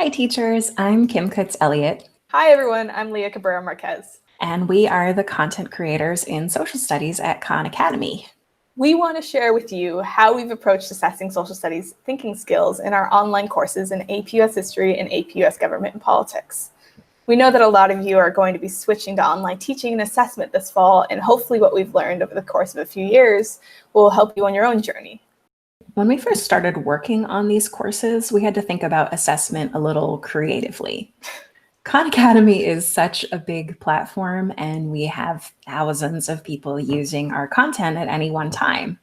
Hi, teachers. I'm Kutz Elliott, Hi, everyone. I'm Leah Marquez. and we are the content creators in social studies at Khan Academy. We want to share with you how we've approached assessing social studies thinking skills in our online courses in AP US History and AP US Government and Politics. We know that a lot of you are going to be switching to online teaching and assessment this fall, and hopefully what we've learned over the course of a few years will help you on your own journey. When we first started working on these courses, we had to think about assessment a little creatively. Khan Academy is such a big platform, and we have thousands of people using our content at any one time.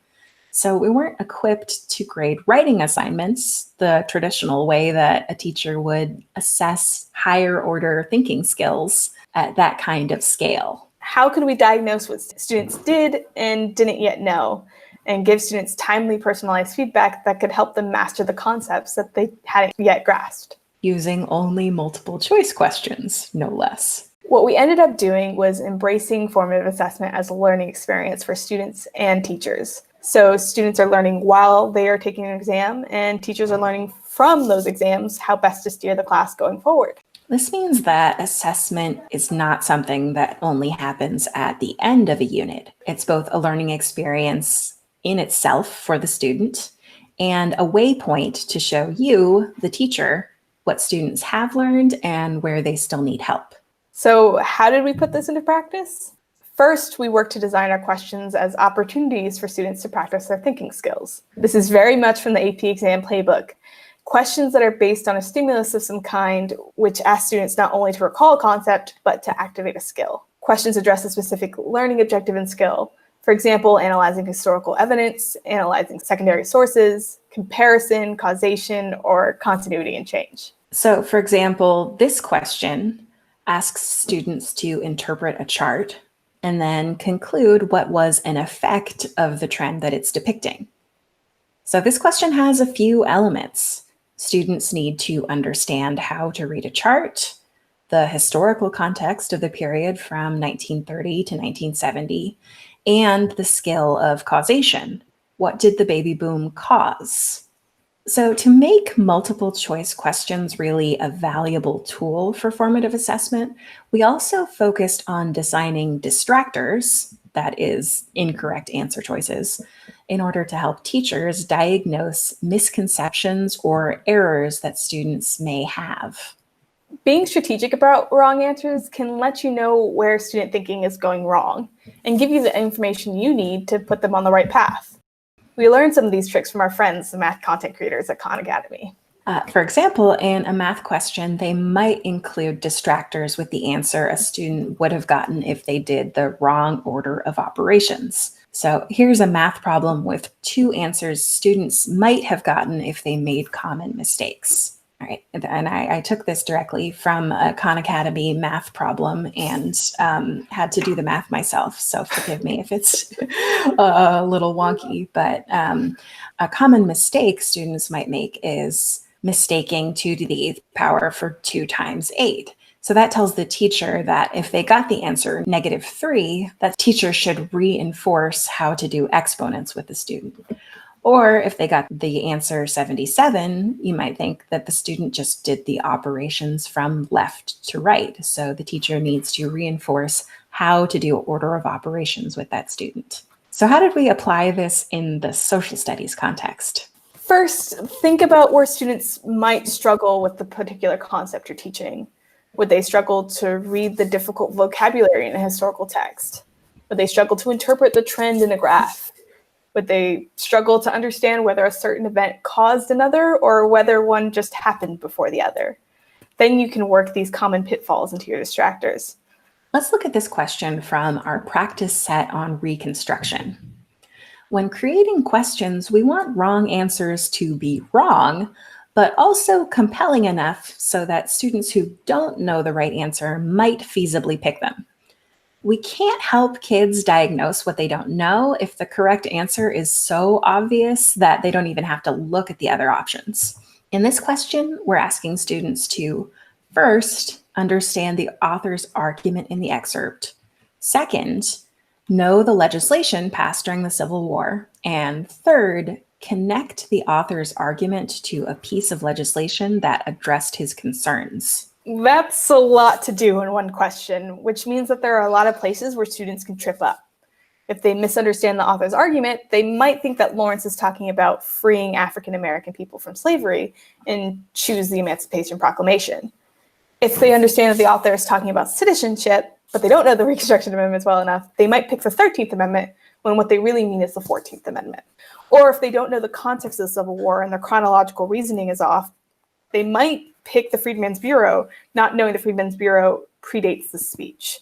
So we weren't equipped to grade writing assignments the traditional way that a teacher would assess higher order thinking skills at that kind of scale. How could we diagnose what students did and didn't yet know, and give students timely, personalized feedback that could help them master the concepts that they hadn't yet grasped? Using only multiple choice questions, no less. What we ended up doing was embracing formative assessment as a learning experience for students and teachers. So students are learning while they are taking an exam, and teachers are learning from those exams how best to steer the class going forward. This means that assessment is not something that only happens at the end of a unit. It's both a learning experience in itself for the student and a waypoint to show you, the teacher, what students have learned and where they still need help. So how did we put this into practice? First, we worked to design our questions as opportunities for students to practice their thinking skills. This is very much from the AP exam playbook. Questions that are based on a stimulus of some kind, which ask students not only to recall a concept, but to activate a skill. Questions address a specific learning objective and skill. For example, analyzing historical evidence, analyzing secondary sources, comparison, causation, or continuity and change. So, for example, this question asks students to interpret a chart and then conclude what was an effect of the trend that it's depicting. So this question has a few elements. Students need to understand how to read a chart, the historical context of the period from 1930 to 1970, and the skill of causation. What did the baby boom cause? So to make multiple choice questions really a valuable tool for formative assessment, we also focused on designing distractors, that is, incorrect answer choices, in order to help teachers diagnose misconceptions or errors that students may have. Being strategic about wrong answers can let you know where student thinking is going wrong and give you the information you need to put them on the right path. We learned some of these tricks from our friends, the math content creators at Khan Academy. For example, in a math question, they might include distractors with the answer a student would have gotten if they did the wrong order of operations. So here's a math problem with two answers students might have gotten if they made common mistakes. All right, and I took this directly from a Khan Academy math problem and had to do the math myself. So forgive me if it's a little wonky, but a common mistake students might make is mistaking 2 to the 8th power for 2 times 8. So that tells the teacher that if they got the answer -3, that teacher should reinforce how to do exponents with the student. Or if they got the answer 77, you might think that the student just did the operations from left to right. So the teacher needs to reinforce how to do order of operations with that student. So how did we apply this in the social studies context? First, think about where students might struggle with the particular concept you're teaching. Would they struggle to read the difficult vocabulary in a historical text? Would they struggle to interpret the trend in a graph? Would they struggle to understand whether a certain event caused another or whether one just happened before the other? Then you can work these common pitfalls into your distractors. Let's look at this question from our practice set on reconstruction. When creating questions, we want wrong answers to be wrong, but also compelling enough so that students who don't know the right answer might feasibly pick them. We can't help kids diagnose what they don't know if the correct answer is so obvious that they don't even have to look at the other options. In this question, we're asking students to first understand the author's argument in the excerpt. Second, know the legislation passed during the Civil War. And third, connect the author's argument to a piece of legislation that addressed his concerns. That's a lot to do in one question, which means that there are a lot of places where students can trip up. If they misunderstand the author's argument, they might think that Lawrence is talking about freeing African American people from slavery and choose the Emancipation Proclamation. If they understand that the author is talking about citizenship, but they don't know the Reconstruction Amendments well enough, they might pick the 13th Amendment when what they really mean is the 14th Amendment. Or if they don't know the context of the Civil War and their chronological reasoning is off, they might pick the Freedmen's Bureau, not knowing the Freedmen's Bureau predates the speech.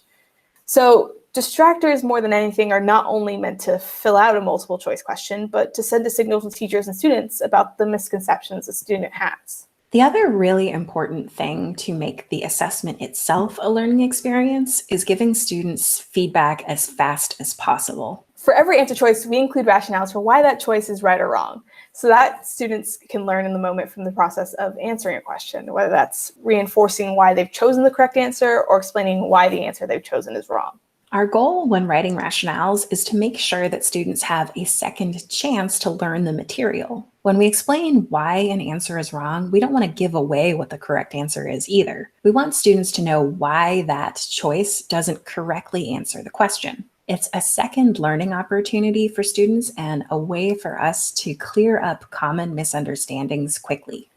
So distractors, more than anything, are not only meant to fill out a multiple choice question, but to send a signal to teachers and students about the misconceptions a student has. The other really important thing to make the assessment itself a learning experience is giving students feedback as fast as possible. For every answer choice, we include rationales for why that choice is right or wrong, so that students can learn in the moment from the process of answering a question, whether that's reinforcing why they've chosen the correct answer or explaining why the answer they've chosen is wrong. Our goal when writing rationales is to make sure that students have a second chance to learn the material. When we explain why an answer is wrong, we don't want to give away what the correct answer is either. We want students to know why that choice doesn't correctly answer the question. It's a second learning opportunity for students and a way for us to clear up common misunderstandings quickly.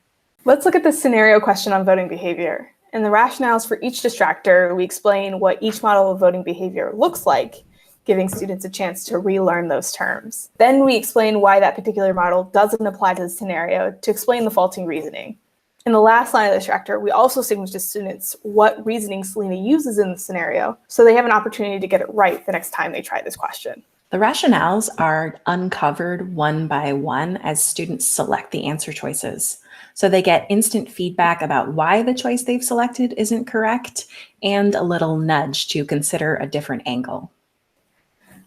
Let's look at the scenario question on voting behavior. In the rationales for each distractor, we explain what each model of voting behavior looks like, giving students a chance to relearn those terms. Then we explain why that particular model doesn't apply to the scenario to explain the faulty reasoning. In the last line of the distractor, we also signal to students what reasoning Selena uses in the scenario, so they have an opportunity to get it right the next time they try this question. The rationales are uncovered one by one as students select the answer choices. So they get instant feedback about why the choice they've selected isn't correct and a little nudge to consider a different angle.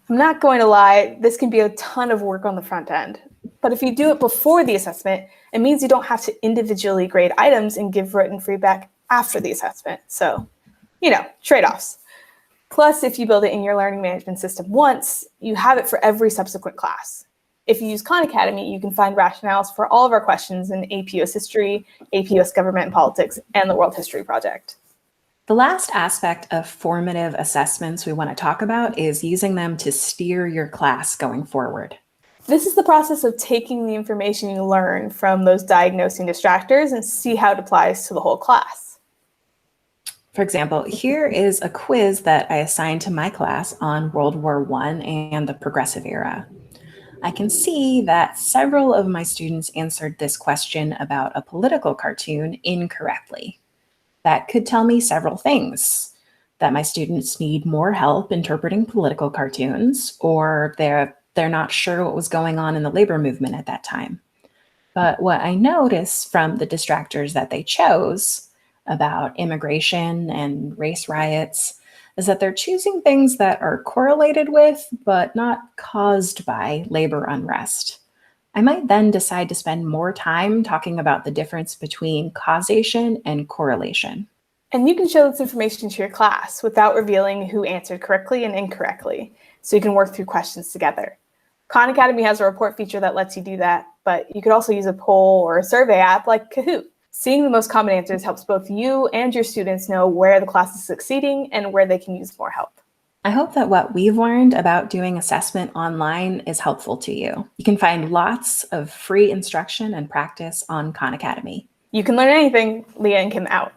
I'm not going to lie, this can be a ton of work on the front end. But if you do it before the assessment, it means you don't have to individually grade items and give written feedback after the assessment. So, trade-offs. Plus, if you build it in your learning management system once, you have it for every subsequent class. If you use Khan Academy, you can find rationales for all of our questions in AP US History, AP US Government and Politics, and the World History Project. The last aspect of formative assessments we want to talk about is using them to steer your class going forward. This is the process of taking the information you learn from those diagnosing distractors and see how it applies to the whole class. For example, here is a quiz that I assigned to my class on World War I and the Progressive Era. I can see that several of my students answered this question about a political cartoon incorrectly. That could tell me several things: that my students need more help interpreting political cartoons, or they're not sure what was going on in the labor movement at that time. But what I notice from the distractors that they chose about immigration and race riots is that they're choosing things that are correlated with, but not caused by, labor unrest. I might then decide to spend more time talking about the difference between causation and correlation. And you can show this information to your class without revealing who answered correctly and incorrectly, so you can work through questions together. Khan Academy has a report feature that lets you do that, but you could also use a poll or a survey app like Kahoot. Seeing the most common answers helps both you and your students know where the class is succeeding and where they can use more help. I hope that what we've learned about doing assessment online is helpful to you. You can find lots of free instruction and practice on Khan Academy. You can learn anything. Leah and Kim out.